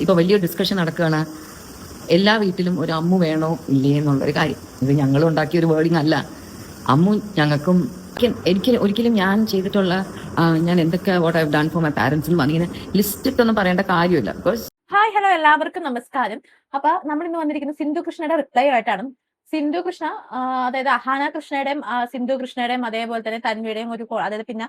ഇപ്പൊ വലിയ ഡിസ്കഷൻ നടക്കുകയാണ്. എല്ലാ വീട്ടിലും ഒരു അമ്മു വേണോ ഇല്ലേ എന്നുള്ളൊരു കാര്യം. ഇത് ഞങ്ങൾ ഉണ്ടാക്കിയ ഒരു വേർഡിങ് അല്ല. അമ്മു ഞങ്ങൾക്കും എനിക്ക് ഒരിക്കലും ഞാൻ ചെയ്തിട്ടുള്ള ഞാൻ എന്തൊക്കെ what I have done for my പാരന്റ്സിനും അതിങ്ങനെ ലിസ്റ്റ് ഇട്ടൊന്നും പറയേണ്ട കാര്യമില്ല. ബിക്കോസ് ഹായ് ഹലോ എല്ലാവർക്കും നമസ്കാരം. അപ്പൊ നമ്മൾ ഇന്ന് വന്നിരിക്കുന്നത് സിന്ധു കൃഷ്ണയുടെ റിപ്ലൈ ആയിട്ടാണ്. സിന്ധു കൃഷ്ണ അതായത് അഹാന കൃഷ്ണയുടെയും സിന്ധു കൃഷ്ണയുടെയും അതേപോലെ തന്നെ തന്വിയുടെയും ഒരു അതായത് പിന്നെ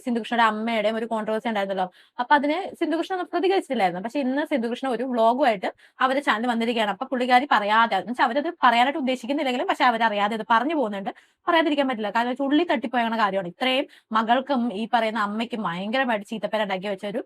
സിന്ധു കൃഷ്ണയുടെ അമ്മയുടെയും ഒരു കോൺട്രവേഴ്സി ഉണ്ടായിരുന്നല്ലോ. അപ്പൊ അതിന് സിന്ധു കൃഷ്ണ പ്രതികരിച്ചിട്ടില്ലായിരുന്നു. പക്ഷെ ഇന്ന് സിന്ധു കൃഷ്ണ ഒരു വ്ളോഗുമായിട്ട് അവരുടെ ചാനൽ വന്നിരിക്കുകയാണ്. അപ്പൊ പുള്ളിക്കാരി പറയാതെ അവരത് പറയാനായിട്ട് ഉദ്ദേശിക്കുന്നില്ലെങ്കിലും പക്ഷെ അവരറിയാതെ അത് പറഞ്ഞു പോകുന്നുണ്ട്. പറയാതിരിക്കാൻ പറ്റില്ല. കാരണം ചുള്ളി തട്ടിപ്പോയ കാര്യമാണ്. ഇത്രയും മകൾക്കും ഈ പറയുന്ന അമ്മയ്ക്കും ഭയങ്കരമായിട്ട് ചീത്തപ്പേരുണ്ടാക്കി വെച്ച ഒരു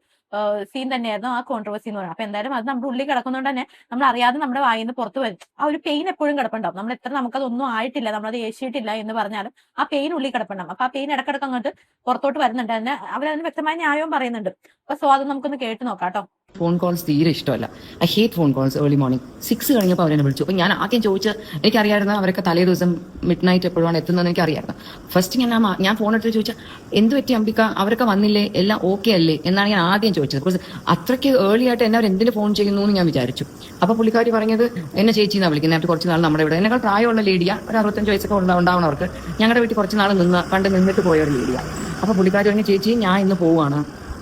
സീൻ തന്നെയായിരുന്നു ആ കോൺട്രവേഴ്സി എന്ന് പറയുന്നത്. അപ്പൊ എന്തായാലും അത് നമ്മുടെ ഉള്ളിൽ കിടക്കുന്നതുകൊണ്ട് തന്നെ നമ്മൾ അറിയാതെ നമ്മുടെ വായിൽ നിന്ന് പുറത്തു വരും. ആ ഒരു പെയിൻ എപ്പോഴും കിടപ്പുണ്ടാവും. നമ്മൾ എത്ര നമുക്കതൊന്നും ആയിട്ടില്ല, നമ്മളത് ഏശിയിട്ടില്ല എന്ന് പറഞ്ഞാലും ആ പെയിൻ ഉള്ളിൽ കിടപ്പുണ്ടാവും. അപ്പൊ ആ പെയിൻ ഇടക്കിടക്ക് അങ്ങോട്ട് പുറത്തോട്ട് വരുന്നുണ്ട്. തന്നെ അവരതിന് വ്യക്തമായ ന്യായവും പറയുന്നുണ്ട്. അപ്പൊ അത് നമുക്കൊന്ന് കേട്ട് നോക്കാം കേട്ടോ. ഫോൺ കോൾസ് തീരെ ഇഷ്ടമല്ല. I hate phone calls. Early morning 6 കഴിഞ്ഞപ്പോൾ അവരെന്നെ വിളിച്ചു. അപ്പോൾ ഞാൻ ആദ്യം ചോദിച്ച് എനിക്കറിയായിരുന്നു അവരൊക്കെ തലേ ദിവസം മിഡ് നൈറ്റ് എപ്പോഴാണ് എത്തുന്നതെന്ന് എനിക്കറിയായിരുന്നു. ഫസ്റ്റ് ഞാൻ ഫോൺ എടുത്ത് ചോദിച്ചാൽ എന്ത് പറ്റി അംബിക, അവരൊക്കെ വന്നില്ലേ, എല്ലാം ഓക്കെ അല്ലേ എന്നാണ് ഞാൻ ആദ്യം ചോദിച്ചത്. ബിക്കോസ് അത്രയ്ക്ക് ഏർലി ആയിട്ട് എന്നെ അവർ എന്തിന് ഫോൺ ചെയ്യുന്നു എന്ന് ഞാൻ വിചാരിച്ചു. അപ്പോൾ പുള്ളിക്കാരി പറഞ്ഞത് എന്നെ ചേച്ചിന്നാണ് വിളിക്കുന്നത്. നേരത്തെ കുറച്ച് നാൾ നമ്മുടെ ഇവിടെ എന്നെക്കാൾ പ്രായമുള്ള ലേഡിയാ, ഒരു 65 വയസ്സൊക്കെ ഉണ്ടാവണവർക്ക്. ഞങ്ങളുടെ വീട്ടിൽ കുറച്ച് നാൾ പണ്ട് നിന്നിട്ട് പോയ ഒരു ലേഡിയാ. അപ്പോൾ പുള്ളിക്കാരി പറഞ്ഞ ചേച്ചി ഞാൻ ഇന്ന് പോവുകയാണ്.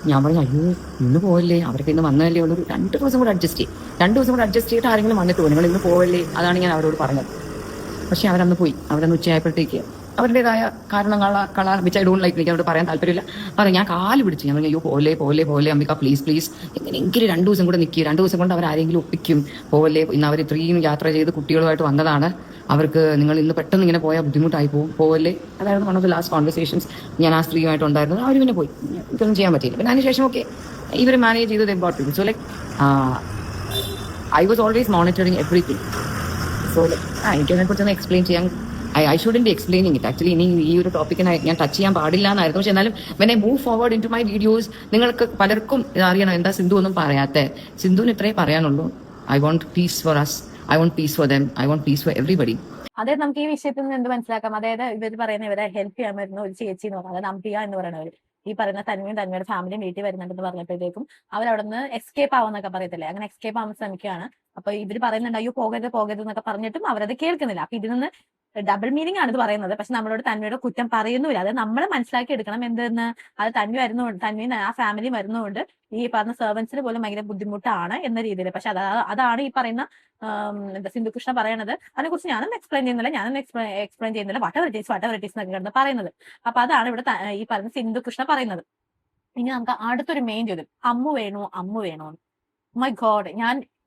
ഞാൻ പറഞ്ഞു അയ്യോ ഇന്ന് പോവല്ലേ, അവർക്ക് ഇന്ന് വന്നതല്ലേ ഉള്ളൂ, 2 ദിവസം കൂടെ അഡ്ജസ്റ്റ് ചെയ്യും, 2 ദിവസം കൂടെ അഡ്ജസ്റ്റ് ചെയ്തിട്ട് ആരെങ്കിലും വന്നിട്ട് പോകും, നിങ്ങൾ ഇന്ന് പോവല്ലേ. അതാണ് ഞാൻ അവരോട് പറഞ്ഞത്. പക്ഷെ അവരന്ന് പോയി. അവരന്ന് ഉച്ചയായപ്പോഴത്തേക്ക് അവരുടേതായ കാരണങ്ങള വിച്ച് ഐ ഡോണ്ട് ലൈക്ക്, എനിക്ക് അവരോട് പറയാൻ താല്പര്യമില്ല. പറഞ്ഞു ഞാൻ കാല് പിടിച്ചു. ഞാൻ പറഞ്ഞു അയ്യോ പോലെ അംബിക പ്ലീസ് എങ്ങനെയെങ്കിലും 2 ദിവസം കൂടെ നിൽക്കുക, 2 ദിവസം കൊണ്ട് അവർ ആരെങ്കിലും ഒപ്പിക്കും, പോലെ ഇന്ന് അവർ ഇത്രയും യാത്ര ചെയ്ത് കുട്ടികളുമായിട്ട് വന്നതാണ്, അവർക്ക് നിങ്ങൾ ഇന്ന് പെട്ടെന്ന് ഇങ്ങനെ പോയാൽ ബുദ്ധിമുട്ടായി പോവല്ലേ. അതായിരുന്നു one of the last conversations ഞാൻ ആ സ്ത്രീയുമായിട്ടുണ്ടായിരുന്നത്. അവർ പിന്നെ പോയി, എനിക്കൊന്നും ചെയ്യാൻ പറ്റിയില്ല. പിന്നെ അതിനുശേഷം ഓക്കെ ഇവർ മാനേജ് ചെയ്തത് important. So like I was always monitoring everything. So എനിക്കതിനെക്കുറിച്ചൊന്ന് എക്സ്പ്ലെയിൻ ചെയ്യാൻ I shouldn't be explaining it. Actually ഇനി ഈ ഒരു ടോപ്പിക്കിനെ ഞാൻ ടച്ച് ചെയ്യാൻ പാടില്ല എന്നായിരുന്നു. പക്ഷെ എന്നാലും when I move forward into my videos നിങ്ങൾക്ക് പലർക്കും അറിയണം എന്താ സിന്ധു ഒന്നും പറയാത്ത. സിന്ധുവിന് ഇത്രേ പറയാനുള്ളൂ. I want peace for us, I want peace for them, I want peace for everybody. അതായത് നമുക്ക് ഈ വിഷയത്തിൽ നിന്ന് എന്ത് മനസ്സിലാക്കാം? അതായത് ഇവർ പറയുന്ന ഇവരെ ഹെൽപ്പ് ചെയ്യാൻ വരുന്ന ഒരു ചേച്ചി എന്ന് പറയുന്നത്, അതായത് അംബിക എന്ന് പറയുന്നവർ ഈ പറയുന്ന തന്മയുടെ ഫാമിലിയും വീട്ടിൽ വരുന്നുണ്ടെന്ന് പറഞ്ഞപ്പോഴത്തേക്കും അവരവിടെ നിന്ന് എസ്കേപ്പ് ആവുന്നൊക്കെ പറയത്തില്ലേ, അങ്ങനെ എസ്കേപ്പ് ആവാൻ ശ്രമിക്കുകയാണ്. അപ്പൊ ഇവർ പറയുന്നുണ്ട് അയ്യോ പോകരുത് എന്നൊക്കെ പറഞ്ഞിട്ടും അവരത് കേൾക്കുന്നില്ല. അപ്പൊ ഇതിൽ നിന്ന് ഡബിൾ മീനിങ് ആണ് ഇത് പറയുന്നത്. പക്ഷെ നമ്മളോട് തന്മയുടെ കുറ്റം പറയുന്നുമില്ല. അത് നമ്മൾ മനസ്സിലാക്കി എടുക്കണം എന്തെന്ന്. അത് തന്മ ആ ഫാമിലി വരുന്നതുകൊണ്ട് ഈ പറഞ്ഞ സെർവൻസിന് പോലും ഭയങ്കര ബുദ്ധിമുട്ടാണ് എന്ന രീതിയിൽ. പക്ഷെ അതാണ് ഈ പറയുന്ന സിന്ധു കൃഷ്ണ പറയണത്. അതിനെക്കുറിച്ച് ഞാനൊന്നും എക്സ്പ്ലെയിൻ ചെയ്യുന്നില്ല. വാട്ട് എവർ ഇറ്റ് ഈസ് എന്നൊക്കെ കിടന്ന് പറയുന്നത്. അപ്പൊ അതാണ് ഇവിടെ ഈ പറയുന്ന സിന്ധു കൃഷ്ണ പറയുന്നത്. ഇനി നമുക്ക് അടുത്തൊരു മെയിൻ ചോദ്യം, അമ്മു വേണോ? മൈ ഗോഡ്,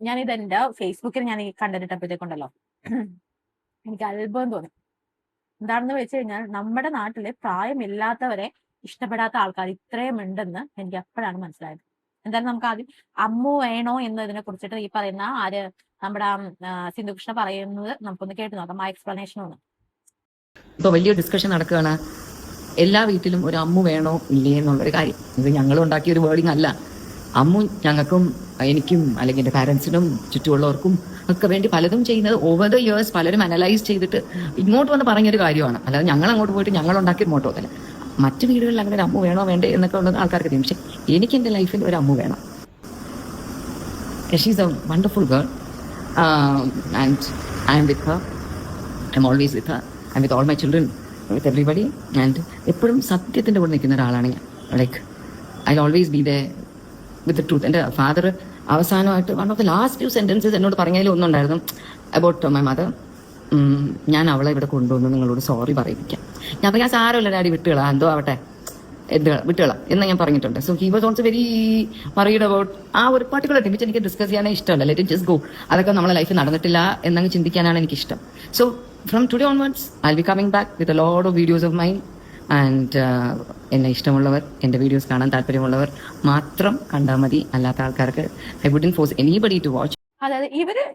ഞാൻ ഇത് എന്റെ ഫേസ്ബുക്കിൽ ഞാൻ ഈ കണ്ടിട്ടപ്പോഴത്തേക്കുണ്ടല്ലോ എനിക്ക് അത്ഭുതം തോന്നി. എന്താണെന്ന് വെച്ച് കഴിഞ്ഞാൽ നമ്മുടെ നാട്ടില് പ്രായമില്ലാത്തവരെ ഇഷ്ടപ്പെടാത്ത ആൾക്കാർ ഇത്രയും ഉണ്ടെന്ന് എനിക്ക് അപ്പോഴാണ് മനസ്സിലായത്. എന്തായാലും നമുക്ക് ആദ്യം അമ്മു വേണോ എന്നതിനെ കുറിച്ചിട്ട് ഈ പറയുന്ന നമ്മുടെ സിന്ധു കൃഷ്ണ പറയുന്നത് നമുക്കൊന്ന് കേട്ട് നോക്കാം. ആ എക്സ്പ്ലനേഷൻ ഒന്ന്. ഇപ്പൊ വലിയ ഡിസ്കഷൻ നടക്കുകയാണ്. എല്ലാ വീട്ടിലും ഒരു അമ്മു വേണോ ഇല്ലേ എന്നുള്ളൊരു കാര്യം. ഇത് ഞങ്ങൾ ഉണ്ടാക്കിയ ഒരു വേർഡിങ് അല്ല. അമ്മു ഞങ്ങൾക്കും എനിക്കും അല്ലെങ്കിൽ എൻ്റെ പാരൻസിനും ചുറ്റുമുള്ളവർക്കും ഒക്കെ വേണ്ടി പലതും ചെയ്യുന്നത് ഓവർ ദ ഇയേഴ്സ് പലരും അനലൈസ് ചെയ്തിട്ട് ഇങ്ങോട്ട് വന്ന് പറഞ്ഞൊരു കാര്യമാണ്. അല്ലാതെ ഞങ്ങൾ അങ്ങോട്ട് പോയിട്ട് ഞങ്ങൾ ഉണ്ടാക്കിയ മോട്ടോ അല്ല. മറ്റു വീടുകളിൽ അങ്ങനെ ഒരു അമ്മു വേണോ വേണ്ടേ എന്നൊക്കെ ഉള്ളത് ആൾക്കാർക്ക് അറിയാം. പക്ഷെ എനിക്ക് എൻ്റെ ലൈഫിൽ ഒരു അമ്മു വേണം. She is A wonderful girl and I M with Har. I M always with Har. I M with all my children, with everybody. And എപ്പോഴും സത്യത്തിൻ്റെ കൂടെ നിൽക്കുന്ന ഒരാളാണ് ഞാൻ. Like I always be the with the truth. എൻ്റെ ഫാദർ അവസാനമായിട്ട് one of the last few sentences എന്നോട് പറഞ്ഞതിൽ ഒന്നുണ്ടായിരുന്നു അബൌട്ട് മൈ മദർ. ഞാൻ അവളെ ഇവിടെ കൊണ്ടുവന്ന് നിങ്ങളോട് സോറി പറയിപ്പിക്കാം. ഞാൻ പറയാൻ സാരമില്ല ഡാഡി, വിട്ടുകളാ, എന്തോ ആവട്ടെ, വിട്ടുകളാ എന്ന് ഞാൻ പറഞ്ഞിട്ടുണ്ട്. So he was also very worried about ആ ഒരു പർട്ടിക്കുലർ തിങ്. എനിക്ക് ഡിസ്കസ് ചെയ്യാനേ ഇഷ്ടമല്ല. Let it just go. അതൊക്കെ നമ്മളെ ലൈഫിൽ നടന്നിട്ടില്ല എന്നങ്ങ് ചിന്തിക്കാനാണ് എനിക്കിഷ്ടം. So from today onwards I will be coming back with a lot of videos of mine. And എന്നെ ഇഷ്ടമുള്ളവർ, എൻ്റെ വീഡിയോസ് കാണാൻ താല്പര്യമുള്ളവർ മാത്രം കണ്ടാൽ മതി. അല്ലാത്ത ആൾക്കാർക്ക് I wouldn't force anybody to watch. അതായത്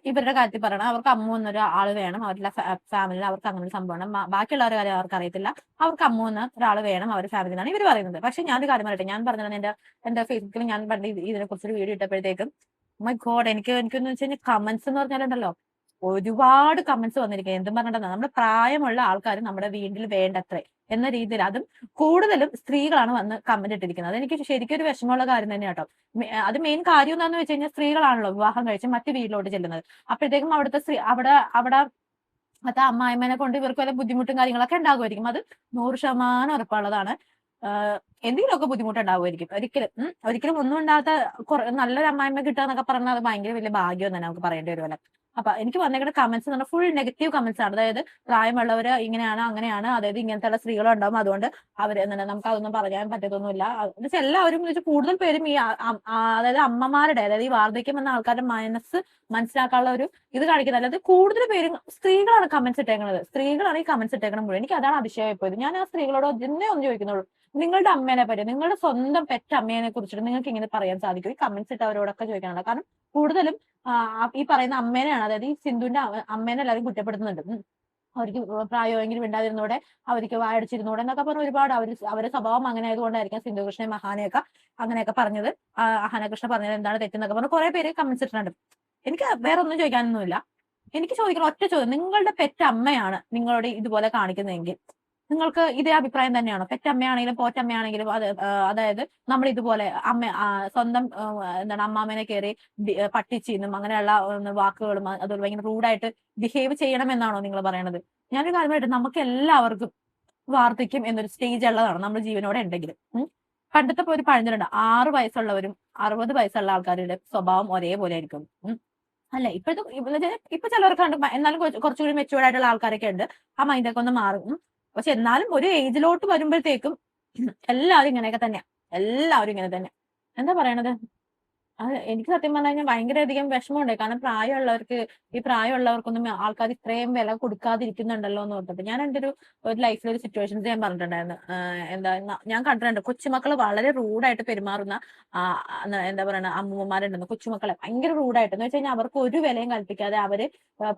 ഇവരുടെ കാര്യത്തിൽ പറയണം, അവർക്ക് അമ്മു എന്നൊരു ആള് വേണം, അവരുടെ ഫാമിലിയിൽ അവർക്ക് അങ്ങനെ ഒരു സംഭവം. ബാക്കിയുള്ളവരുടെ കാര്യം അവർക്ക് അറിയത്തില്ല. അവർക്ക് അമ്മു എന്ന ഒരാൾ വേണം അവരുടെ ഫാമിലിയിലാണ് ഇവർ പറയുന്നത്. പക്ഷെ ഞാനൊരു കാര്യം പറയട്ടെ, ഞാൻ പറഞ്ഞത് എന്റെ ഫേസ്ബുക്കിൽ ഞാൻ പറഞ്ഞ ഇതിനെ കുറിച്ചൊരു വീഡിയോ ഇട്ടപ്പോഴത്തേക്കും മൈ ഗോഡ്, എനിക്കെന്ന് വെച്ച് കഴിഞ്ഞാൽ കമന്റ്സ് എന്ന് പറഞ്ഞാലുണ്ടല്ലോ ഒരുപാട് കമന്റ്സ് വന്നിരിക്കുക. എന്തും പറഞ്ഞിട്ടുണ്ടെന്ന് നമ്മുടെ പ്രായമുള്ള ആൾക്കാർ നമ്മുടെ വീട്ടിൽ വേണ്ടത്രേ. എന്ന രീതിയിൽ, അതും കൂടുതലും സ്ത്രീകളാണ് വന്ന് കമന്റ് ഇട്ടിരിക്കുന്നത്. അതെനിക്ക് ശരിക്കും ഒരു വിഷമമുള്ള കാര്യം തന്നെ കേട്ടോ. അത് മെയിൻ കാര്യം എന്താണെന്ന് വെച്ച് കഴിഞ്ഞാൽ, സ്ത്രീകളാണല്ലോ വിവാഹം കഴിച്ച് മറ്റു വീട്ടിലോട്ട് ചെല്ലുന്നത്. അപ്പോഴത്തേക്കും അവിടുത്തെ അവിടെ അത് അമ്മായിമ്മനെ കൊണ്ട് ഇവർക്ക് വല്ല ബുദ്ധിമുട്ടും കാര്യങ്ങളൊക്കെ ഉണ്ടാകുമായിരിക്കും. അത് 100% ഉറപ്പുള്ളതാണ്. എന്തെങ്കിലുമൊക്കെ ബുദ്ധിമുട്ടുണ്ടാവുമായിരിക്കും. ഒരിക്കലും ഒന്നും ഉണ്ടാകാത്ത നല്ലൊരു അമ്മായിമ്മ കിട്ടുക എന്നൊക്കെ പറഞ്ഞാൽ അത് ഭയങ്കര വലിയ ഭാഗ്യം തന്നെ നമുക്ക് പറയേണ്ടി വരുമല്ലോ. അപ്പൊ എനിക്ക് വന്നേക്കുന്ന കമന്റ്സ് എന്ന് പറഞ്ഞാൽ ഫുൾ നെഗറ്റീവ് കമന്റ്സ് ആണ്. അതായത് പ്രായമുള്ളവര് ഇങ്ങനെയാണ് അങ്ങനെയാണ്, അതായത് ഇങ്ങനത്തെ സ്ത്രീകളുണ്ടാവും, അതുകൊണ്ട് അവര് നമുക്ക് അതൊന്നും പറയാൻ പറ്റത്തൊന്നുമില്ല. എന്നുവെച്ചാൽ എല്ലാവരും കൂടുതൽ പേരും ഈ അതായത് അമ്മമാരുടെ, അതായത് ഈ വാർദ്ധക്യം എന്ന ആൾക്കാരുടെ മനസ്സ് മനസ്സിലാക്കാനുള്ള ഒരു ഇത് കാണിക്കുന്നത്. അല്ലാതെ കൂടുതൽ പേരും സ്ത്രീകളാണ് കമന്റ്സ് ഇട്ടേക്കുന്നത്. സ്ത്രീകളാണ് ഈ കമന്റ്സ് ഇട്ടേക്കണം മുഴുവൻ. എനിക്ക് അതാണ് അതിശയമായിപ്പോയത്. ഞാൻ ആ സ്ത്രീകളോട് എന്നെ ഒന്ന് ചോദിക്കുന്നുള്ളൂ, നിങ്ങളുടെ അമ്മേനെ പറ്റി, നിങ്ങളുടെ സ്വന്തം പെറ്റ അമ്മേനെ കുറിച്ചിട്ട് നിങ്ങൾക്ക് ഇങ്ങനെ പറയാൻ സാധിക്കും? ഈ കമന്റ്സ് ഇട്ടവരോടൊക്കെ ചോദിക്കാനുള്ള കാരണം കൂടുതലും ഈ പറയുന്ന അമ്മേനെയാണ്, അതായത് ഈ സിന്ധുവിന്റെ അമ്മേനെ എല്ലാവരും കുറ്റപ്പെടുത്തുന്നുണ്ട്. അവർക്ക് പ്രായമെങ്കിലും മിണ്ടാതിരുന്നൂടെ, അവർക്ക് വായടിച്ചിരുന്നൂടെ എന്നൊക്കെ പറഞ്ഞ് ഒരുപാട് അവരുടെ സ്വഭാവം അങ്ങനെ ആയതുകൊണ്ടായിരിക്കാം സിന്ധു കൃഷ്ണ മഹാനെയൊക്കെ അങ്ങനെയൊക്കെ പറഞ്ഞത്. അഹനകൃഷ്ണ പറഞ്ഞത് എന്താണ് തെറ്റെന്നൊക്കെ പറഞ്ഞ് കുറെ പേര് കമന്റ്സ് ഇട്ടിട്ടുണ്ട്. എനിക്ക് വേറെ ഒന്നും ചോദിക്കാനൊന്നുമില്ല. എനിക്ക് ചോദിക്കണം ഒറ്റ ചോദ്യം, നിങ്ങളുടെ പെറ്റ അമ്മയാണ് നിങ്ങളോട് ഇതുപോലെ കാണിക്കുന്നതെങ്കിൽ നിങ്ങൾക്ക് ഇതേ അഭിപ്രായം തന്നെയാണോ? പെറ്റമ്മയാണെങ്കിലും പോറ്റമ്മയാണെങ്കിലും അതായത് നമ്മൾ ഇതുപോലെ സ്വന്തം എന്താണ് അമ്മാമ്മേനെ കയറി പട്ടിച്ചീന്നും അങ്ങനെയുള്ള വാക്കുകളും അതുപോലെ ഭയങ്കര റൂഡായിട്ട് ബിഹേവ് ചെയ്യണമെന്നാണോ നിങ്ങൾ പറയണത്? ഞാനൊരു കാര്യമായിട്ട്, നമുക്ക് എല്ലാവർക്കും വാർദ്ധക്യം എന്നൊരു സ്റ്റേജ് ഉള്ളതാണ് നമ്മൾ ജീവനോടെ ഉണ്ടെങ്കിലും. പണ്ടത്തെ ഒരു പഴഞ്ചൊല്ലുണ്ട്, 6 വയസ്സുള്ളവരും 60 വയസ്സുള്ള ആൾക്കാരുടെ സ്വഭാവം ഒരേപോലെ ആയിരിക്കും. അല്ലെ? ഇപ്പൊ ചിലവർക്ക് കണ്ട് എന്നാലും കുറച്ചുകൂടി മെച്ചൂർഡ് ആയിട്ടുള്ള ആൾക്കാരൊക്കെ ഉണ്ട്. ആ മൈൻഡൊക്കെ ഒന്ന് മാറും. പക്ഷെ എന്നാലും ഒരു ഏജിലോട്ട് വരുമ്പോഴത്തേക്കും എല്ലാവരും ഇങ്ങനെയൊക്കെ തന്നെയാ. എല്ലാവരും ഇങ്ങനെ തന്നെ. എന്താ പറയണത്? അത് എനിക്ക് സത്യം പറഞ്ഞു കഴിഞ്ഞാൽ ഭയങ്കരധികം വിഷമമുണ്ട്. കാരണം ഈ പ്രായമുള്ളവർക്കൊന്നും ആൾക്കാർ ഇത്രയും വില കൊടുക്കാതിരിക്കുന്നുണ്ടല്ലോ എന്ന് ഓർത്തിട്ട്. ഞാൻ എന്റെ ഒരു ലൈഫിൽ ഒരു സിറ്റുവേഷൻസ് ഞാൻ പറഞ്ഞിട്ടുണ്ടായിരുന്നു. ഞാൻ കണ്ടിട്ടുണ്ട് കൊച്ചുമക്കൾ വളരെ റൂഡായിട്ട് പെരുമാറുന്ന എന്താ പറയുക അമ്മൂമ്മമാരുണ്ടെന്ന്. കൊച്ചുമക്കളെ ഭയങ്കര റൂഡായിട്ട് എന്ന് വെച്ച് കഴിഞ്ഞാൽ അവർക്ക് ഒരു വിലയും കൽപ്പിക്കാതെ, അവര്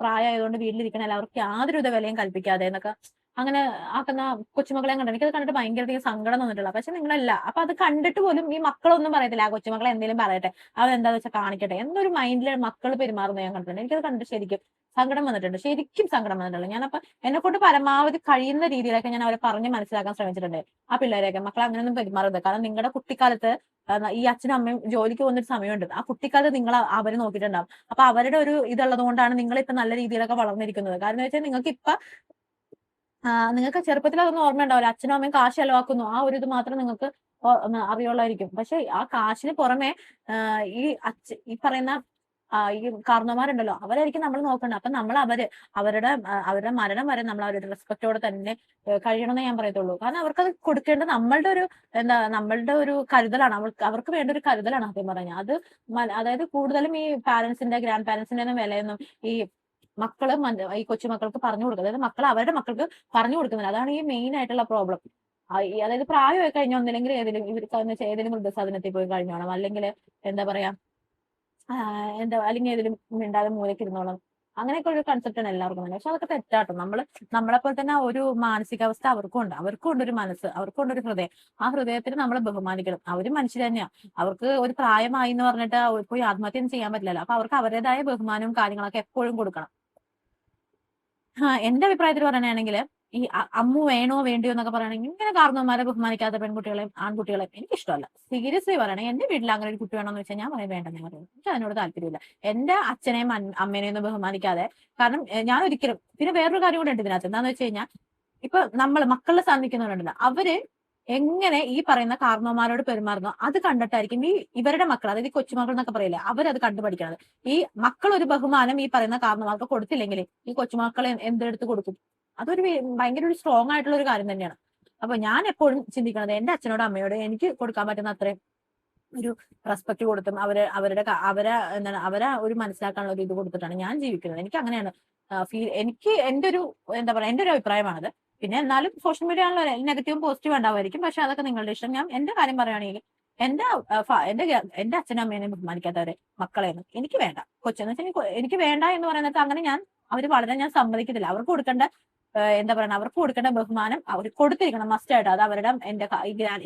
പ്രായമായതുകൊണ്ട് വീട്ടിലിരിക്കണ അവർക്ക് യാതൊരുവിധ വിലയും കൽപ്പിക്കാതെ എന്നൊക്കെ അങ്ങനെ ആക്കുന്ന കൊച്ചുമക്കളെ കണ്ടു. എനിക്കത് കണ്ടിട്ട് ഭയങ്കരധികം സങ്കടം തോന്നിട്ടുള്ള. പക്ഷെ നിങ്ങളല്ല. അപ്പൊ അത് കണ്ടിട്ട് പോലും ഈ മക്കളൊന്നും പറയത്തില്ല, ആ കൊച്ചുമക്കളെ എന്തെങ്കിലും പറയട്ടെ, അതെന്താന്ന് വെച്ചാൽ കാണിക്കട്ടെ എന്നൊരു മൈൻഡിൽ മക്കൾ പെരുമാറുന്നത് ഞാൻ കണ്ടിട്ടുണ്ട്. എനിക്കത് കണ്ടിട്ട് ശരിക്കും സങ്കടം വന്നിട്ടുണ്ട്. ശരിക്കും സങ്കടം വന്നിട്ടുള്ളത്. ഞാനപ്പോ എന്നെ കൊണ്ട് പരമാവധി കഴിയുന്ന രീതിയിലൊക്കെ ഞാൻ അവരെ പറഞ്ഞ് മനസ്സിലാക്കാൻ ശ്രമിച്ചിട്ടുണ്ട്. ആ പിള്ളേരെയൊക്കെ, മക്കളെ അങ്ങനെയൊന്നും പെരുമാറുന്നത്. കാരണം നിങ്ങളുടെ കുട്ടിക്കാലത്ത് ഈ അച്ഛനും അമ്മയും ജോലിക്ക് പോകുന്നൊരു സമയമുണ്ട്. ആ കുട്ടിക്കാലത്ത് നിങ്ങൾ അവര് നോക്കിയിട്ടുണ്ടാവും. അപ്പൊ അവരുടെ ഒരു ഇതുള്ളത് കൊണ്ടാണ് നിങ്ങൾ ഇപ്പൊ നല്ല രീതിയിലൊക്കെ വളർന്നിരിക്കുന്നത്. കാരണം വെച്ചാൽ നിങ്ങൾക്ക് ചെറുപ്പത്തിൽ അതൊന്നും ഓർമ്മയുണ്ടാവില്ല. അച്ഛനും അമ്മയും കാശ് ചെലവാക്കുന്നു, ആ ഒരു ഇത് മാത്രം നിങ്ങൾക്ക് അറിയുള്ളായിരിക്കും. പക്ഷെ ആ കാശിന് പുറമെ ഈ പറയുന്ന ഈ കാരണവന്മാരുണ്ടല്ലോ, അവരായിരിക്കും നമ്മൾ നോക്കേണ്ടത്. അപ്പൊ നമ്മൾ അവരുടെ മരണം വരെ നമ്മൾ അവരുടെ റെസ്പെക്റ്റോടെ തന്നെ കഴിയണമെന്ന് ഞാൻ പറയത്തുള്ളൂ. കാരണം അവർക്കത് കൊടുക്കേണ്ടത് നമ്മളുടെ ഒരു കരുതലാണ്. അവർക്ക് വേണ്ട ഒരു കരുതലാണ് സത്യം പറഞ്ഞാൽ. അതായത് കൂടുതലും ഈ പാരന്റ്സിന്റെ ഗ്രാൻഡ് പാരന്റ്സിന്റെ ഒന്നും വിലയൊന്നും ഈ ഈ കൊച്ചുമക്കൾക്ക് പറഞ്ഞു കൊടുക്കുന്നത്, അതായത് മക്കൾ അവരുടെ മക്കൾക്ക് പറഞ്ഞു കൊടുക്കുന്നില്ല. അതാണ് ഈ മെയിൻ ആയിട്ടുള്ള പ്രോബ്ലം. അതായത് പ്രായമായി കഴിഞ്ഞാൽ ഒന്നില്ലെങ്കിൽ ഏതെങ്കിലും വൃദ്ധസാധനത്തിൽ പോയി കഴിഞ്ഞോണം, അല്ലെങ്കിൽ എന്താ പറയാ അല്ലെങ്കിൽ ഏതെങ്കിലും മിണ്ടാതെ മൂലക്കിരുന്നോളം, അങ്ങനെയൊക്കെ ഒരു കൺസെപ്റ്റാണ് എല്ലാവർക്കും തന്നെ. പക്ഷെ അതൊക്കെ തെറ്റാട്ടോ. നമ്മളെപ്പോലെ തന്നെ ഒരു മാനസികാവസ്ഥ അവർക്കും ഉണ്ട് ഒരു മനസ്സ്, അവർക്കും ഉണ്ട് ഒരു ഹൃദയം. ആ ഹൃദയത്തിന് നമ്മൾ ബഹുമാനിക്കണം. അവരും മനുഷ്യർ തന്നെയാ. അവർക്ക് ഒരു പ്രായമായി എന്ന് പറഞ്ഞിട്ട് പോയി ആത്മഹത്യ ചെയ്യാൻ പറ്റില്ലല്ലോ. അപ്പൊ അവർക്ക് അവരുടേതായ ബഹുമാനവും കാര്യങ്ങളൊക്കെ എപ്പോഴും കൊടുക്കണം. എന്റെ അഭിപ്രായത്തിൽ പറയുകയാണെങ്കിൽ ഈ അമ്മു വേണോ വേണ്ടിയോ എന്നൊക്കെ പറയുകയാണെങ്കിൽ ഇങ്ങനെ കാരണവന്മാരെ ബഹുമാനിക്കാത്ത പെൺകുട്ടികളെയും ആൺകുട്ടികളെയും എനിക്ക് ഇഷ്ടമല്ല. സീരിയസ്ലി പറയണെങ്കിൽ എന്റെ വീട്ടിൽ അങ്ങനെ ഒരു കുട്ടി വേണമെന്ന് വെച്ചാൽ ഞാൻ പറയാൻ വേണ്ടെന്ന് പറയുന്നത്. എനിക്ക് അതിനോട് താല്പര്യമില്ല. എന്റെ അച്ഛനെയും അമ്മേനെയും ഒന്നും ബഹുമാനിക്കാതെ. കാരണം ഞാൻ ഒരിക്കലും, പിന്നെ വേറൊരു കാര്യം കൂടെ ഉണ്ട് ഇതിനകത്ത്. എന്താന്ന് വെച്ച് കഴിഞ്ഞാൽ ഇപ്പൊ മക്കളുടെ സ്ഥാനം നിൽക്കുന്നവരുണ്ടല്ലോ, അവര് എങ്ങനെ ഈ പറയുന്ന കാരണവന്മാരോട് പെരുമാറുന്നു അത് കണ്ടിട്ടായിരിക്കും ഇവരുടെ മക്കൾ, അതായത് ഈ കൊച്ചുമക്കൾ എന്നൊക്കെ പറയില്ലേ, അവരത് കണ്ടുപഠിക്കണത്. ഈ മക്കൾ ഒരു ബഹുമാനം ഈ പറയുന്ന കാരണവന്മാർക്ക് കൊടുത്തില്ലെങ്കിൽ ഈ കൊച്ചുമക്കളെ എന്തെടുത്ത് കൊടുക്കും? അതൊരു ഭയങ്കര ഒരു സ്ട്രോങ് ആയിട്ടുള്ള ഒരു കാര്യം തന്നെയാണ്. അപ്പൊ ഞാൻ എപ്പോഴും ചിന്തിക്കുന്നത്, എന്റെ അച്ഛനോട് അമ്മയോട് എനിക്ക് കൊടുക്കാൻ പറ്റുന്ന അത്രയും ഒരു റെസ്പെക്ട് കൊടുത്തും അവരെ ഒരു മനസ്സിലാക്കാനുള്ള ഒരു ഇത് കൊടുത്തിട്ടാണ് ഞാൻ ജീവിക്കുന്നത്. എനിക്ക് അങ്ങനെയാണ് എനിക്ക് എന്റെ ഒരു എന്താ പറയാ, എന്റെ ഒരു അഭിപ്രായമാണത്. പിന്നെ എന്നാലും സോഷ്യൽ മീഡിയ ആണല്ലോ, നെഗറ്റീവും പോസിറ്റീവും ഉണ്ടാവുമായിരിക്കും. പക്ഷെ അതൊക്കെ നിങ്ങളുടെ ഇഷ്ടം. ഞാൻ എന്റെ കാര്യം പറയുകയാണെങ്കിൽ എന്റെ അച്ഛനും അമ്മേനെയും ബഹുമാനിക്കാത്തവരെ മക്കളെയൊന്നും എനിക്ക് വേണ്ട. കൊച്ചെന്ന് വെച്ചാൽ എനിക്ക് വേണ്ട എന്ന് പറയുന്നത് അങ്ങനെ അവര് വളരെ ഞാൻ സമ്മതിക്കത്തില്ല. അവർക്ക് കൊടുക്കേണ്ട എന്താ പറയുക, അവർക്ക് കൊടുക്കേണ്ട ബഹുമാനം അവർ കൊടുത്തിരിക്കണം മസ്റ്റ് ആയിട്ട്. അത് അവരുടെ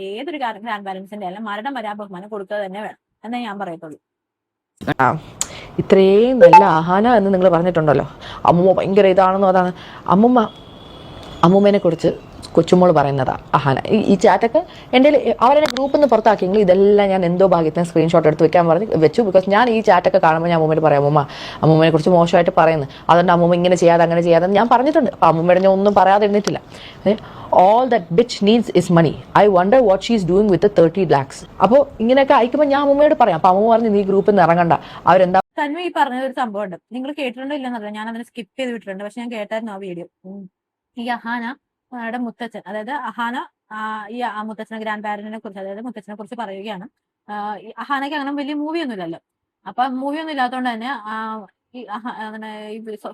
ഏതൊരു ഗ്രാൻഡ് പാരന്റ്സിന്റെ അല്ല മരണം വരെ ആ ബഹുമാനം കൊടുക്കുക തന്നെ വേണം എന്നേ ഞാൻ പറയത്തുള്ളൂ. ഇത്രയും നല്ല ആഹാന എന്ന് നിങ്ങൾ പറഞ്ഞിട്ടുണ്ടല്ലോ, അമ്മൂമ്മ ഭയങ്കര ഇതാണെന്നോ അതാണ്. അമ്മൂമ്മേനെ കുറിച്ച് കൊച്ചുമോൾ പറയുന്നതാ അഹാന. ഈ ചാറ്റൊക്കെ എൻ്റെ അവരെന്നെ ഗ്രൂപ്പിൽ നിന്ന് പുറത്താക്കിയെങ്കിൽ ഇതെല്ലാം ഞാൻ എന്തോ ഭാഗ്യത്തിന് സ്ക്രീൻഷോട്ട് എടുത്ത് വെക്കാൻ വെച്ചു. ബിക്കോസ് ഞാൻ ഈ ചാറ്റൊക്കെ കാണുമ്പോൾ ഞാൻ അമ്മൂമ്മയോട് പറയാം, അമ്മൂമ്മയെ കുറിച്ച് മോശമായിട്ട് പറയുന്നു, അതുകൊണ്ട് അമ്മൂമ്മ ഇങ്ങനെ ചെയ്യാതെ അങ്ങനെ ചെയ്യാതെ ഞാൻ പറഞ്ഞിട്ടുണ്ട്. അപ്പോൾ അമ്മൂമ്മയുടെ ഞാൻ ഒന്നും പറയാതെ ഇരുന്നിട്ടില്ല. all that bitch needs is money. I wonder what she's doing with the 30 lakhs. അപ്പോൾ ഇങ്ങനെയൊക്കെ അയക്കുമ്പോൾ ഞാൻ അമ്മൂമ്മയോട് പറയാം. അപ്പോൾ അമ്മൂമ്മ പറഞ്ഞു നീ ഗ്രൂപ്പിൽ നിന്ന് ഇറങ്ങണ്ട, അവരെന്താ. തന്മ ഈ പറഞ്ഞ ഒരു സംഭവം ഉണ്ട്, നിങ്ങൾ കേട്ടിട്ടുണ്ടോ ഇല്ലെന്നറിയില്ല, ഞാൻ അതിനെ സ്കിപ്പ് ചെയ്ത് വിട്ടിട്ടുണ്ട്, പക്ഷെ ഞാൻ കേട്ടായിരുന്നു ആ വീഡിയോ. ഈ അഹാനയുടെ മുത്തച്ഛൻ, അതായത് അഹാന ഈ മുത്തച്ഛനെ ഗ്രാൻഡ് പാരന്റിനെ കുറിച്ച്, അതായത് മുത്തച്ഛനെ കുറിച്ച് പറയുകയാണ്. അഹാനയ്ക്ക് അങ്ങനെ വലിയ മൂവി ഒന്നും ഇല്ലല്ലോ. അപ്പൊ മൂവി ഒന്നും ഇല്ലാത്തതുകൊണ്ട് തന്നെ ഈ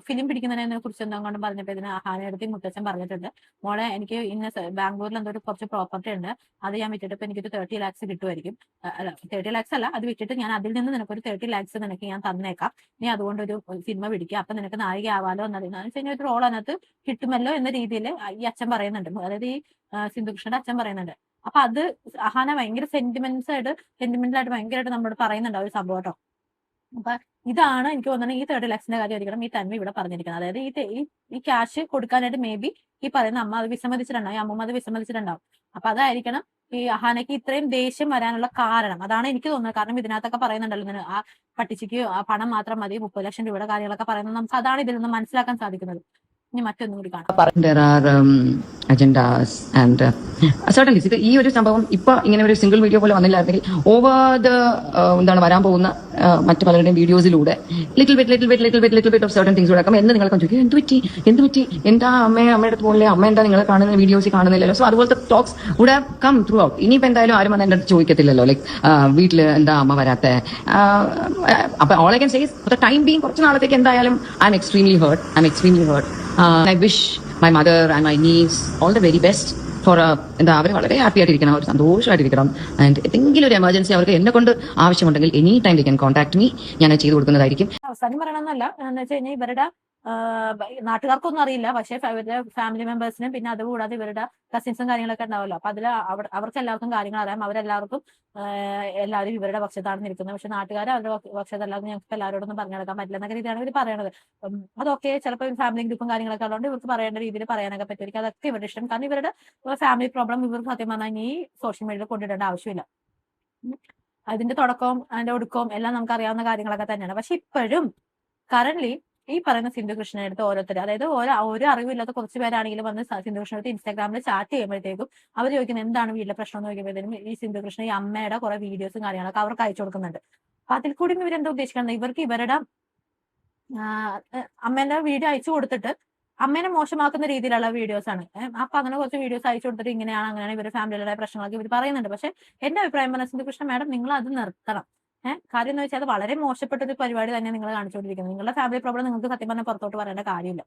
ഫിലിം പിടിക്കുന്നതിനെ കുറിച്ച് എന്തെങ്കിലും പറഞ്ഞപ്പോ ഇതിന് അഹാനടുത്ത് മുത്തച്ഛൻ പറഞ്ഞിട്ടുണ്ട്, മോളെ എനിക്ക് ഇന്ന ബാംഗ്ലൂരിൽ എന്തോ ഒരു കുറച്ച് പ്രോപ്പർട്ടി ഉണ്ട്, അത് ഞാൻ വിറ്റിട്ട് ഇപ്പൊ എനിക്കൊരു 30 lakhs കിട്ടുമായിരിക്കും. അല്ല 30 lakhs അല്ല, അത് വിറ്റിട്ട് ഞാൻ അതിൽ നിന്ന് നിനക്കൊരു 30 lakhs നിനക്ക് ഞാൻ തന്നേക്കാം, നീ അതുകൊണ്ട് ഒരു സിനിമ പിടിക്കുക, അപ്പൊ നിനക്ക് നായിക ആവാലോ എന്നറിയുന്ന ഒരു റോൾ അതിനകത്ത് കിട്ടുമല്ലോ എന്ന രീതിയിൽ ഈ അച്ഛൻ പറയുന്നുണ്ട്, അതായത് ഈ സിന്ധുകൃഷ്ണന്റെ അച്ഛൻ പറയുന്നുണ്ട്. അപ്പൊ അത് അഹാന ഭയങ്കര സെന്റിമെന്റലായിട്ട് ഭയങ്കരമായിട്ട് നമ്മളോട് പറയുന്നുണ്ട് ആ ഒരു സംഭവം കേട്ടോ. അപ്പൊ ഇതാണ് എനിക്ക് തോന്നുന്നത് ഈ 30 lakhsന്റെ കാര്യം ആയിരിക്കണം ഈ തന്മ ഇവിടെ പറഞ്ഞിരിക്കുന്നത്. അതായത് ഈ ക്യാഷ് കൊടുക്കാനായിട്ട് മേ ബി ഈ പറയുന്ന അമ്മ അത് വിസമ്മതിച്ചിട്ടുണ്ടാവും, ഈ അമ്മൂമ്മ അത് വിസമ്മതിച്ചിട്ടുണ്ടാവും. അപ്പൊ അതായിരിക്കണം ഈ അഹാനയ്ക്ക് ഇത്രയും ദേഷ്യം വരാനുള്ള കാരണം. അതാണ് എനിക്ക് തോന്നുന്നത്. കാരണം ഇതിനകത്തൊക്കെ പറയുന്നുണ്ടല്ലോ, ആ പട്ടിച്ചിക്ക് ആ പണം മാത്രം മതി, 30 ലക്ഷം രൂപയുടെ കാര്യങ്ങളൊക്കെ പറയുന്നത് നമുക്ക് അതാണ് ഇതിൽ നിന്ന് മനസ്സിലാക്കാൻ സാധിക്കുന്നത്. ഇനി മറ്റൊന്നും കൂടി കാണാം. There are agendas and certainly ഇത് ഈ ഒരു സംഭവം ഇപ്പൊ ഇങ്ങനെ ഒരു സിംഗിൾ വീഡിയോ പോലെ വന്നില്ലായിരുന്നെങ്കിൽ ഓവർ ദ എന്താണ് വരാൻ പോകുന്ന മറ്റു പലരുടെയും വീഡിയോസിലൂടെ little bit of certain things കൂടെ എന്ന് നിങ്ങൾക്ക് ചോദിക്കും, എന്ത് പറ്റി എന്താ അമ്മയുടെ അടുത്ത് പോകില്ലേ, അമ്മ എന്താ നിങ്ങൾ കാണുന്ന വീഡിയോസ് കാണുന്നില്ലല്ലോ. സോ അതുപോലത്തെ talks would have come throughout. ഇനിയിപ്പോ എന്തായാലും ആരും വന്ന് എന്റെ അടുത്ത് ചോദിക്കത്തില്ലല്ലോ, ലൈക്ക് വീട്ടില് എന്താ അമ്മ വരാത്ത. അപ്പൊ all I can say for the time being കുറച്ച് നാളത്തേക്ക് എന്തായാലും I am extremely hurt. I wish my mother and my niece all the very best for എന്താ അവർ വളരെ ഹാപ്പി ആയിട്ടിരിക്കണം, അവർ സന്തോഷമായിട്ടിരിക്കണം. ആൻഡ് എന്തെങ്കിലും ഒരു എമർജൻസി അവർക്ക് എന്നെ കൊണ്ട് ആവശ്യമുണ്ടെങ്കിൽ any time they can contact me, ഞാൻ ചെയ്തു കൊടുക്കുന്നതായിരിക്കും. അവസാനം പറയണമെന്നല്ല, എന്ന് വെച്ച് കഴിഞ്ഞാൽ ഇവരുടെ നാട്ടുകാർക്കൊന്നും അറിയില്ല, പക്ഷെ ഇവരുടെ ഫാമിലി മെമ്പേഴ്സിനും പിന്നെ അതുകൂടാതെ ഇവരുടെ കസിൻസും കാര്യങ്ങളൊക്കെ ഉണ്ടാവല്ലോ. അപ്പൊ അതിൽ അവർക്ക് എല്ലാവർക്കും കാര്യങ്ങൾ അറിയാം, അവരെല്ലാവർക്കും എല്ലാവരും ഇവരുടെ പക്ഷത്താണ് നിൽക്കുന്നത്. പക്ഷെ നാട്ടുകാർ അവരുടെ പക്ഷത്തല്ലാതെ ഞങ്ങൾക്ക് എല്ലാവരോടൊന്നും പറഞ്ഞു നടക്കാൻ പറ്റില്ല എന്നൊക്കെ രീതിയാണ് ഇവർ പറയണത്. അതൊക്കെ ചിലപ്പോൾ ഫാമിലി ഗ്രൂപ്പും കാര്യങ്ങളൊക്കെ ഉള്ളതുകൊണ്ട് ഇവർക്ക് പറയേണ്ട രീതിയിൽ പറയാനൊക്കെ പറ്റുമായിരിക്കും. അതൊക്കെ ഇവരുടെ ഇഷ്ടം. കാരണം ഇവരുടെ ഫാമിലി പ്രോബ്ലം ഇവർക്ക് സത്യം പറഞ്ഞാൽ ഈ സോഷ്യൽ മീഡിയയിൽ കൊണ്ടിടേണ്ട ആവശ്യമില്ല. അതിന്റെ തുടക്കവും അതിന്റെ ഒടുക്കവും എല്ലാം നമുക്ക് അറിയാവുന്ന കാര്യങ്ങളൊക്കെ തന്നെയാണ്. പക്ഷെ ഇപ്പോഴും കറന്റ്ലി ഈ പറയുന്ന സിന്ധുകൃഷ്ണനെ അടുത്ത് ഓരോരുത്തർ, അതായത് ഒരു അറിവില്ലാത്ത കുറച്ച് പേരാണെങ്കിലും വന്ന് സിന്ധുകൃഷ്ണടുത്ത് ഇൻസ്റ്റാഗ്രാമിൽ ചാറ്റ് ചെയ്യുമ്പോഴത്തേക്കും അവർ ചോദിക്കുന്നത് എന്താണ് വീട്ടിലെ പ്രശ്നം എന്ന് ചോദിക്കുമ്പോഴത്തേക്കും ഈ സിന്ധുകൃഷ്ണൻ ഈ അമ്മയുടെ കുറെ വീഡിയോസും കാര്യങ്ങളൊക്കെ അവർക്ക് അയച്ചു കൊടുക്കുന്നുണ്ട്. അപ്പൊ അതിൽ കൂടി ഇവരെന്താ ഉദ്ദേശിക്കുന്നത്, ഇവർക്ക് ഇവരുടെ അമ്മേന്റെ വീഡിയോ അയച്ചു കൊടുത്തിട്ട് അമ്മേനെ മോശമാക്കുന്ന രീതിയിലുള്ള വീഡിയോസ് ആണ്. അപ്പൊ അങ്ങനെ കുറച്ച് വീഡിയോസ് അയച്ചു കൊടുത്തിട്ട് അങ്ങനെയാണ് ഇവരുടെ ഫാമിലിയുടെ പ്രശ്നങ്ങളൊക്കെ ഇവർ പറയുന്നുണ്ട്. പക്ഷെ എന്റെ അഭിപ്രായം പറഞ്ഞ സിന്ധുകൃഷ്ണ മാഡം നിങ്ങൾ അത് നിർത്തണം. കാര്യം എന്ന് വെച്ചാൽ അത് വളരെ മോശപ്പെട്ട ഒരു പരിപാടി തന്നെ നിങ്ങൾ കാണിച്ചുകൊണ്ടിരിക്കുന്നത്. നിങ്ങളുടെ ഫാമിലി പ്രോബ്ലം നിങ്ങൾക്ക് സത്യം പറഞ്ഞാൽ പുറത്തോട്ട് പറയേണ്ട കാര്യമില്ല.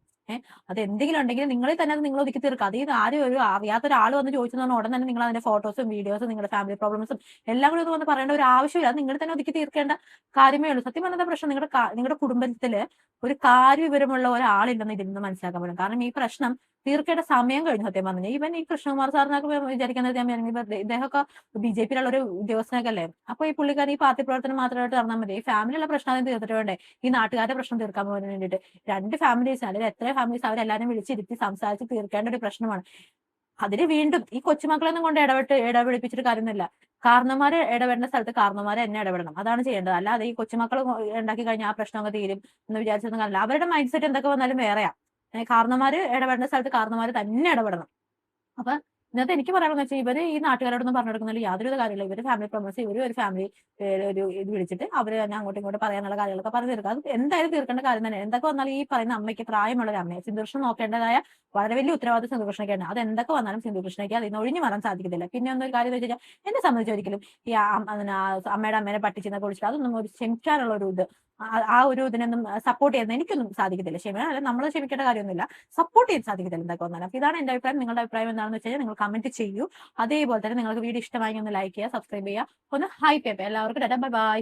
അത് എന്തെങ്കിലും ഉണ്ടെങ്കിൽ നിങ്ങളിൽ തന്നെ അത് നിങ്ങൾ ഒതുക്കി തീർക്കുക. അത് ആരും ഒരു അറിയാത്ത ഒരാൾ വന്ന് ചോദിച്ചു പറഞ്ഞാൽ ഉടൻ തന്നെ നിങ്ങൾ അതിന്റെ ഫോട്ടോസും വീഡിയോസും നിങ്ങളുടെ ഫാമിലി പ്രോബ്ലംസും എല്ലാം കൂടി ഒന്ന് പറയേണ്ട ഒരു ആവശ്യമില്ല. അത് നിങ്ങൾ തന്നെ ഒതുക്കി തീർക്കേണ്ട കാര്യമേ ഉള്ളൂ. സത്യം പറഞ്ഞ പ്രശ്നം നിങ്ങളുടെ കുടുംബത്തില് ഒരു കാര്യവിവരമുള്ള ഒരാളില്ലെന്ന് ഇതിൽ നിന്ന് മനസ്സിലാക്കാൻ പറ്റും. കാരണം ഈ പ്രശ്നം തീർക്കേണ്ട സമയം കഴിഞ്ഞു. സത്യം പറഞ്ഞു ഈവൻ ഈ കൃഷ്ണകുമാർ സാറിനൊക്കെ വിചാരിക്കുന്നത് ഇദ്ദേഹമൊക്കെ BJP-യിലുള്ള ഒരു ഉദ്യോഗസ്ഥനൊക്കെ അല്ലേ. അപ്പൊ ഈ പുള്ളിക്കാരൻ ഈ പാർട്ടി പ്രവർത്തനം മാത്രമായിട്ട് നടന്നാൽ മതി. ഈ ഫാമിലിയുള്ള പ്രശ്നം ആദ്യം തീർത്തിട്ട് വേണ്ടേ ഈ നാട്ടുകാരുടെ പ്രശ്നം തീർക്കാൻ പോകാൻ വേണ്ടിയിട്ട്. രണ്ട് ഫാമിലീസ് അല്ലെങ്കിൽ എത്ര ഫാമിലീസ് അവരെല്ലാരും വിളിച്ചിരുത്തി സംസാരിച്ച് തീർക്കേണ്ട ഒരു പ്രശ്നമാണ്. അതിന് വീണ്ടും ഈ കൊച്ചുമക്കളൊന്നും കൊണ്ട് ഇടപെടിപ്പിച്ചിട്ട് കാര്യമൊന്നുമില്ല. കാരണന്മാര് ഇടപെടേണ്ട സ്ഥലത്ത് കാരണന്മാരെ എന്നെ ഇടപെടണം, അതാണ് ചെയ്യേണ്ടത്. അല്ലാതെ ഈ കൊച്ചുമക്കൾ ഉണ്ടാക്കി കഴിഞ്ഞാൽ ആ പ്രശ്നമൊക്കെ തീരും എന്ന് വിചാരിച്ചൊന്നും കാര്യമില്ല. അവരുടെ മൈൻഡ് സെറ്റ് എന്തൊക്കെ വന്നാലും വേറെയാ. കാരണന്മാര് ഇടപെടേണ്ട സ്ഥലത്ത് കാരണന്മാര് തന്നെ ഇടപെടണം. അപ്പൊ ഇന്നത്തെ എനിക്ക് പറയാമെന്ന് വെച്ചാൽ ഇവര് ഈ നാട്ടുകാരോടൊന്നും പറഞ്ഞു കൊടുക്കുന്നതിൽ യാതൊരു കാര്യമില്ല. ഇവര് ഫാമിലി പ്രോബ്ലംസ് ഒരു ഫാമിലി ഒരു ഇത് വിളിച്ചിട്ട് അവര് തന്നെ അങ്ങോട്ടും ഇങ്ങോട്ടും പറയാനുള്ള കാര്യങ്ങളൊക്കെ പറഞ്ഞു തീർക്കുക. അത് എന്തായാലും തീർക്കേണ്ട കാര്യം തന്നെ. എന്തൊക്കെ വന്നാലും ഈ പറയുന്ന അമ്മയ്ക്ക് പ്രായമുള്ള ഒരു അമ്മയെ സിന്ധുകൃഷ്ണൻ നോക്കേണ്ടതായ വളരെ വലിയ ഉത്തരവാദിത്വം സിന്ധുകൃഷ്ണയ്ക്കാണ്. അത് എന്തൊക്കെ വന്നാലും സിന്ധുകൃഷ്ണയ്ക്ക് അതിന് ഒഴിഞ്ഞു മാറാൻ സാധിക്കത്തില്ല. പിന്നെ ഒന്നൊരു കാര്യം എന്ന് വെച്ചാൽ എന്നെ സംബന്ധിച്ച് ഒരിക്കലും ഈ അമ്മേനെ പട്ടിച്ചെന്നൊക്കെ വിളിച്ചിട്ട് അതൊന്നും ഒരു ക്ഷമിക്കാനുള്ള ഒരു ഇത് ആ ഒരു ഇതിനൊന്നും സപ്പോർട്ട് ചെയ്യുന്ന എനിക്കൊന്നും സാധിക്കത്തില്ല. അല്ല നമ്മൾ ക്ഷമിക്കേണ്ട കാര്യമൊന്നുമില്ല, സപ്പോർട്ട് ചെയ്യാൻ സാധിക്കത്തില്ല എന്തൊക്കെ വന്നാലും. അപ്പൊ ഇതാണ് എന്റെ അഭിപ്രായം. നിങ്ങളുടെ അഭിപ്രായം എന്താണെന്ന് വെച്ച് കഴിഞ്ഞാൽ നിങ്ങൾ കമന്റ് ചെയ്യൂ. അതേപോലെ തന്നെ നിങ്ങൾക്ക് വീഡിയോ ഇഷ്ടമായി ഒന്ന് ലൈക്ക് ചെയ്യുക, സബ്സ്ക്രൈബ് ചെയ്യുക, ഒന്ന് ഹൈപ്പ് ചെയ്യുക. എല്ലാവർക്കും ബൈ ബൈ.